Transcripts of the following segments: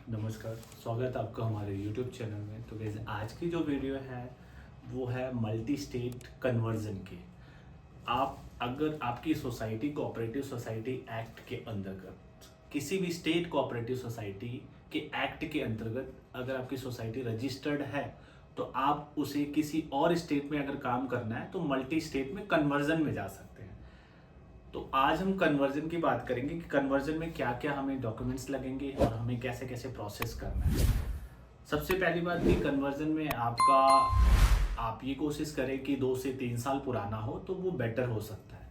नमस्कार, स्वागत है आपका हमारे YouTube चैनल में। तो गाइस आज की जो वीडियो है वो है मल्टी स्टेट कन्वर्जन की। आप अगर आपकी सोसाइटी कोऑपरेटिव सोसाइटी एक्ट के अंतर्गत किसी भी स्टेट कोऑपरेटिव सोसाइटी के एक्ट के अंतर्गत अगर आपकी सोसाइटी रजिस्टर्ड है तो आप उसे किसी और स्टेट में अगर काम करना है तो मल्टी स्टेट में कन्वर्जन में जा सकते हैं। तो आज हम कन्वर्जन की बात करेंगे कि कन्वर्जन में क्या क्या हमें डॉक्यूमेंट्स लगेंगे और हमें कैसे कैसे प्रोसेस करना है। सबसे पहली बात कि कन्वर्जन में आप ये कोशिश करें कि 2 से 3 साल पुराना हो तो वो बेटर हो सकता है।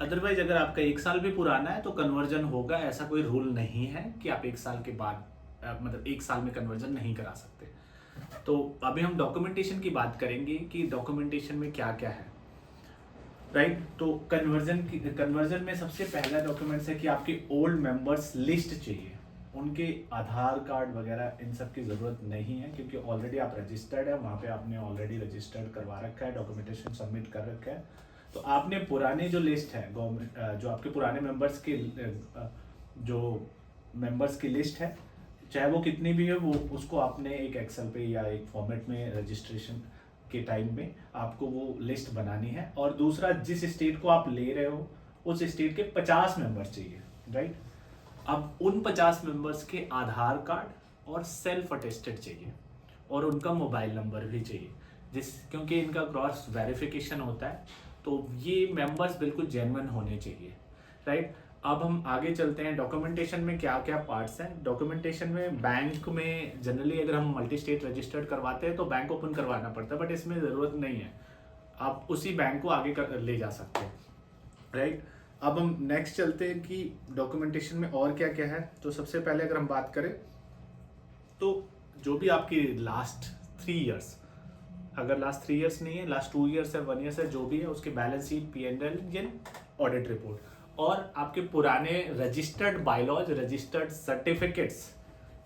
अदरवाइज अगर आपका 1 साल भी पुराना है तो कन्वर्जन होगा, ऐसा कोई रूल नहीं है कि आप 1 साल के बाद मतलब 1 साल में कन्वर्जन नहीं करा सकते। तो अभी हम डॉक्यूमेंटेशन की बात करेंगे कि डॉक्यूमेंटेशन में क्या क्या है, राइट। तो कन्वर्जन में सबसे पहला डॉक्यूमेंट्स है कि आपकी ओल्ड मेंबर्स लिस्ट चाहिए। उनके आधार कार्ड वगैरह इन सब की ज़रूरत नहीं है क्योंकि ऑलरेडी आप रजिस्टर्ड है, वहाँ पे आपने ऑलरेडी रजिस्टर्ड करवा रखा है, डॉक्यूमेंटेशन सबमिट कर रखा है। तो आपने पुराने जो लिस्ट है गवर्नमेंट जो आपके पुराने मेंबर्स के जो मेंबर्स की लिस्ट है, चाहे वो कितनी भी है, वो उसको आपने एक एक्सेल पे या एक फॉर्मेट में रजिस्ट्रेशन के टाइम में आपको वो लिस्ट बनानी है। और दूसरा, जिस स्टेट को आप ले रहे हो उस स्टेट के 50 मेंबर्स चाहिए, राइट। अब उन 50 मेंबर्स के आधार कार्ड और सेल्फ अटेस्टेड चाहिए और उनका मोबाइल नंबर भी चाहिए, क्योंकि इनका क्रॉस वेरिफिकेशन होता है तो ये मेंबर्स बिल्कुल जेन्युइन होने चाहिए, राइट। अब हम आगे चलते हैं डॉक्यूमेंटेशन में क्या क्या पार्ट्स हैं। डॉक्यूमेंटेशन में बैंक में जनरली अगर हम मल्टी स्टेट रजिस्टर्ड करवाते हैं तो बैंक ओपन करवाना पड़ता है, बट इसमें ज़रूरत नहीं है, आप उसी बैंक को आगे ले जा सकते हैं, राइट। अब हम नेक्स्ट चलते हैं कि डॉक्यूमेंटेशन में और क्या क्या है। तो सबसे पहले अगर हम बात करें तो जो भी आपकी लास्ट 3 ईयर्स, अगर लास्ट 3 ईयर्स नहीं है, लास्ट 2 ईयर्स है, 1 ईयर्स है, जो भी है उसके balance sheet, P&L, audit report और आपके पुराने रजिस्टर्ड बायलॉज, रजिस्टर्ड सर्टिफिकेट्स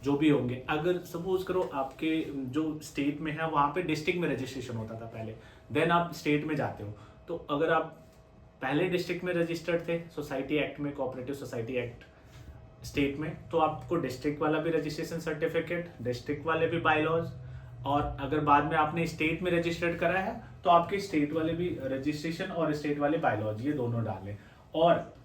जो भी होंगे। अगर सपोज करो आपके जो स्टेट में है वहाँ पे डिस्ट्रिक्ट में रजिस्ट्रेशन होता था पहले, देन आप स्टेट में जाते हो, तो अगर आप पहले डिस्ट्रिक्ट में रजिस्टर्ड थे सोसाइटी एक्ट में, कोऑपरेटिव सोसाइटी एक्ट स्टेट में, तो आपको डिस्ट्रिक्ट वाला भी रजिस्ट्रेशन सर्टिफिकेट, डिस्ट्रिक्ट वाले भी बायलॉज, और अगर बाद में आपने स्टेट में रजिस्टर्ड करा है तो आपके स्टेट वाले भी रजिस्ट्रेशन और स्टेट वाले बायलॉज, ये दोनों डालें। और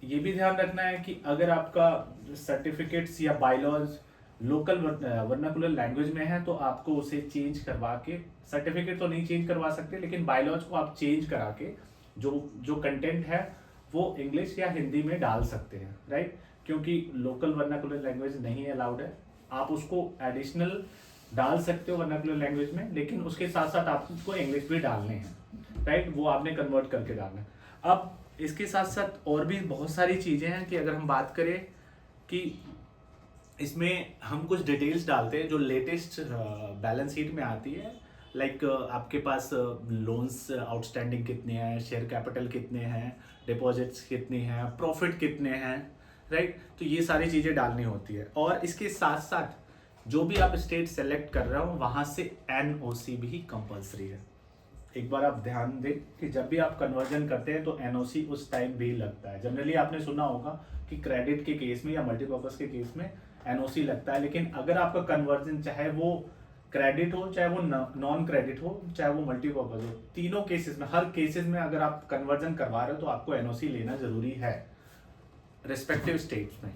ये भी ध्यान रखना है कि अगर आपका सर्टिफिकेट्स या बायलॉज लोकल वर्नाकुलर लैंग्वेज में है तो आपको उसे चेंज करवा के, सर्टिफिकेट तो नहीं चेंज करवा सकते लेकिन बायलॉज को आप चेंज करा के जो कंटेंट है वो इंग्लिश या हिंदी में डाल सकते हैं, राइट। क्योंकि लोकल वर्नाकुलर लैंग्वेज नहीं अलाउड है, आप उसको एडिशनल डाल सकते हो वर्नाकुलर लैंग्वेज में, लेकिन उसके साथ साथ आपको इंग्लिश भी डालने हैं, राइट। वो आपने कन्वर्ट करके डालना है। अब इसके साथ साथ और भी बहुत सारी चीज़ें हैं कि अगर हम बात करें कि इसमें हम कुछ डिटेल्स डालते हैं जो लेटेस्ट बैलेंस शीट में आती है, लाइक आपके पास लोन्स आउटस्टैंडिंग कितने हैं, शेयर कैपिटल कितने हैं, डिपॉजिट्स कितने हैं, प्रॉफिट कितने हैं, राइट। तो ये सारी चीज़ें डालनी होती है। और इसके साथ साथ जो भी आप स्टेट सेलेक्ट कर रहे हो वहाँ से NOC भी कंपल्सरी है। एक बार आप ध्यान दें कि जब भी आप कन्वर्जन करते हैं तो NOC उस टाइम भी लगता है। जनरली आपने सुना होगा कि क्रेडिट के केस में या मल्टीपर्पज के केस में NOC लगता है, लेकिन अगर आपका कन्वर्जन चाहे वो क्रेडिट हो, चाहे वो नॉन क्रेडिट हो, चाहे वो मल्टीपर्पज हो, तीनों केसेस में, हर केसेस में अगर आप कन्वर्जन करवा रहे हो तो आपको NOC लेना जरूरी है रिस्पेक्टिव स्टेट्स में।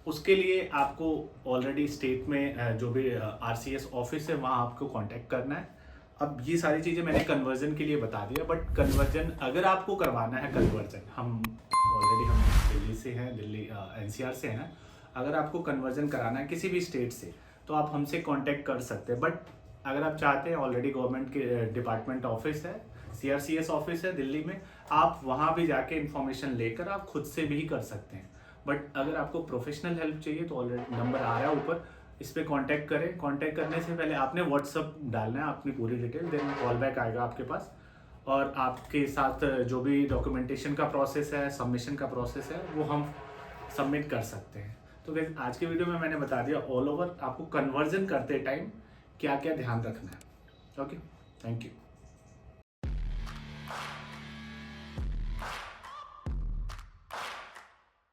उसके लिए आपको ऑलरेडी स्टेट में जो भी RCS ऑफिस है वहाँ आपको कॉन्टेक्ट करना है। अब ये सारी चीज़ें मैंने कन्वर्जन के लिए बता दिया, बट कन्वर्जन अगर आपको करवाना है कन्वर्जन, हम दिल्ली से हैं, दिल्ली NCR से हैं, अगर आपको कन्वर्जन कराना है किसी भी स्टेट से तो आप हमसे कांटेक्ट कर सकते हैं। बट अगर आप चाहते हैं, ऑलरेडी गवर्नमेंट के डिपार्टमेंट ऑफिस है, CRCS ऑफिस है दिल्ली में, आप वहाँ भी जाके इन्फॉर्मेशन लेकर आप खुद से भी कर सकते हैं। बट अगर आपको प्रोफेशनल हेल्प चाहिए तो ऑलरेडी नंबर आ रहा है ऊपर, इस पर कांटेक्ट करें। कांटेक्ट करने से पहले आपने व्हाट्सअप डालना है अपनी पूरी डिटेल, देन कॉल बैक आएगा आपके पास और आपके साथ जो भी डॉक्यूमेंटेशन का प्रोसेस है, सबमिशन का प्रोसेस है, वो हम सबमिट कर सकते हैं। तो गाइस आज के वीडियो में मैंने बता दिया ऑल ओवर आपको कन्वर्जन करते टाइम क्या क्या ध्यान रखना है। Okay, thank you.